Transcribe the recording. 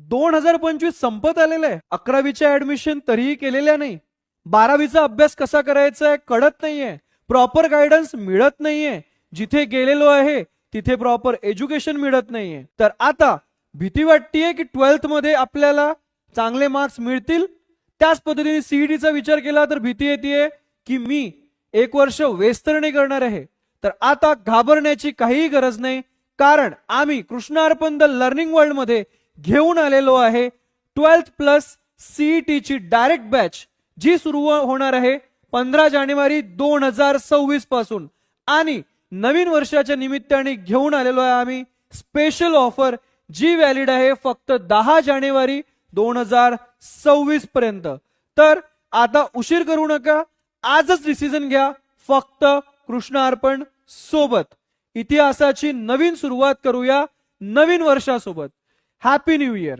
2025 संपत आलेलं आहे, 11वीच्या ऍडमिशन तरीही केलेल्या नाही, 12वीचा अभ्यास कसा करायचा आहे कळत नाहीये, प्रॉपर गायडन्स मिळत नाहीये, जिथे गेलेलो आहे तिथे प्रॉपर एज्युकेशन मिळत नाहीये. तर आता भीती वाटतेय की 12th मध्ये आपल्याला चांगले मार्क्स मिळतील. त्याच पद्धतीने सीईटीचा विचार केला तर भीती येते की मी 1 वर्ष वेस्ट तर नाही करणार आहे. तर आता घाबरण्याची काहीही गरज नाही, कारण आम्ही कृष्णा अर्पण द लर्निंग वर्ल्ड मध्ये घेऊन आलेलो आहे 12th प्लस सीईटी ची डायरेक्ट बॅच, जी सुरू होणार आहे 15 जानेवारी 2026 पासून. आणि नवीन वर्षाच्या निमित्ताने घेऊन आलेलो आहे आम्ही स्पेशल ऑफर, जी व्हॅलिड आहे फक्त 10 जानेवारी 2026 पर्यंत. तर आता उशीर करू नका, आजच डिसिजन घ्या. फक्त कृष्णा अर्पण सोबत इतिहासाची नवीन सुरुवात करूया नवीन वर्षासोबत. Happy new year.